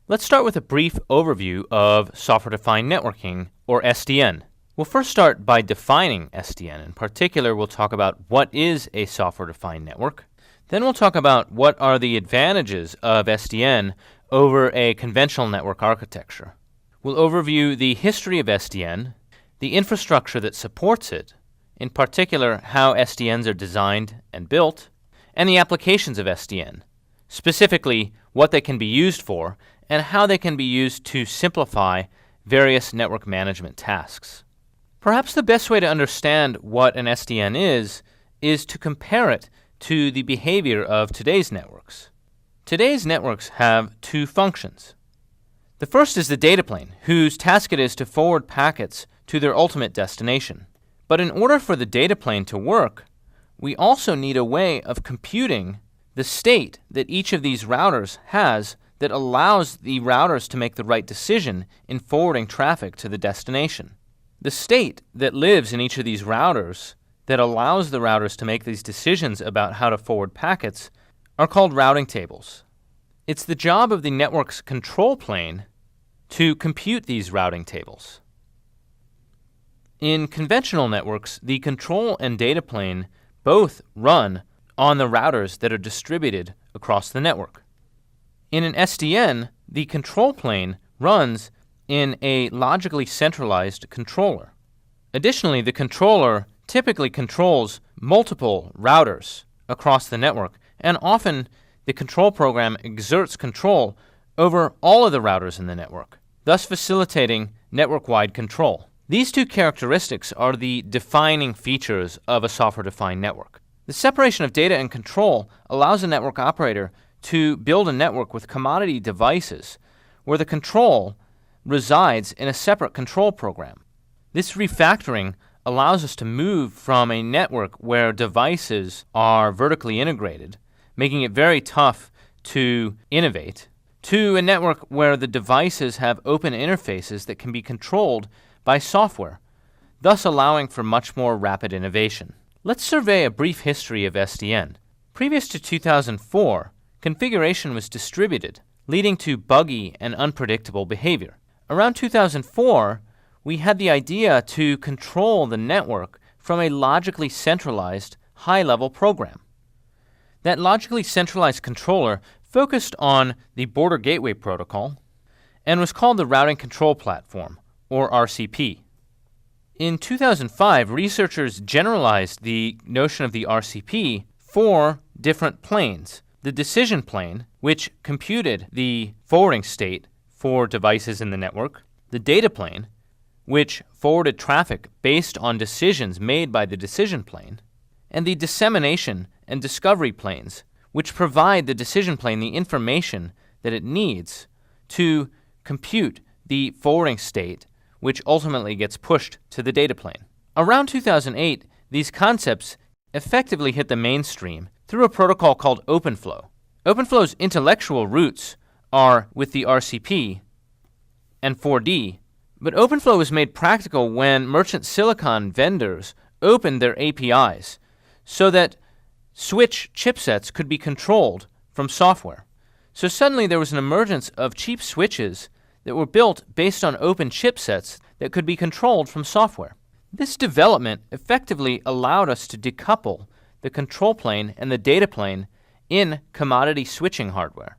Let's start with a brief overview of software-defined networking, or SDN. We'll first start by defining SDN. In particular, we'll talk about what is a software-defined network. Then we'll talk about what are the advantages of SDN over a conventional network architecture. We'll overview the history of SDN, the infrastructure that supports it, in particular how SDNs are designed and built, and the applications of SDN, specifically what they can be used for and how they can be used to simplify various network management tasks. Perhaps the best way to understand what an SDN is to compare it to the behavior of today's networks. Today's networks have two functions. The first is the data plane, whose task it is to forward packets to their ultimate destination. But in order for the data plane to work, we also need a way of computing the state that each of these routers has that allows the routers to make the right decision in forwarding traffic to the destination. The state that lives in each of these routers that allows the routers to make these decisions about how to forward packets are called routing tables. It's the job of the network's control plane to compute these routing tables. In conventional networks, the control and data plane both run on the routers that are distributed across the network. In an SDN, the control plane runs in a logically centralized controller. Additionally, the controller typically controls multiple routers across the network, and often the control program exerts control over all of the routers in the network, thus facilitating network-wide control. These two characteristics are the defining features of a software-defined network. The separation of data and control allows a network operator to build a network with commodity devices where the control resides in a separate control program. This refactoring allows us to move from a network where devices are vertically integrated, making it very tough to innovate, to a network where the devices have open interfaces that can be controlled by software, thus allowing for much more rapid innovation. Let's survey a brief history of SDN. Previous to 2004, configuration was distributed, leading to buggy and unpredictable behavior. Around 2004, we had the idea to control the network from a logically centralized, high-level program. That logically centralized controller focused on the Border Gateway Protocol and was called the Routing Control Platform, or RCP. In 2005, researchers generalized the notion of the RCP for different planes. The decision plane, which computed the forwarding state for devices in the network, the data plane, which forwarded traffic based on decisions made by the decision plane, and the dissemination and discovery planes, which provide the decision plane the information that it needs to compute the forwarding state, which ultimately gets pushed to the data plane. Around 2008, these concepts effectively hit the mainstream through a protocol called OpenFlow. OpenFlow's intellectual roots are with the RCP and 4D, but OpenFlow was made practical when merchant silicon vendors opened their APIs so that switch chipsets could be controlled from software. So suddenly there was an emergence of cheap switches that were built based on open chipsets that could be controlled from software. This development effectively allowed us to decouple the control plane and the data plane in commodity switching hardware.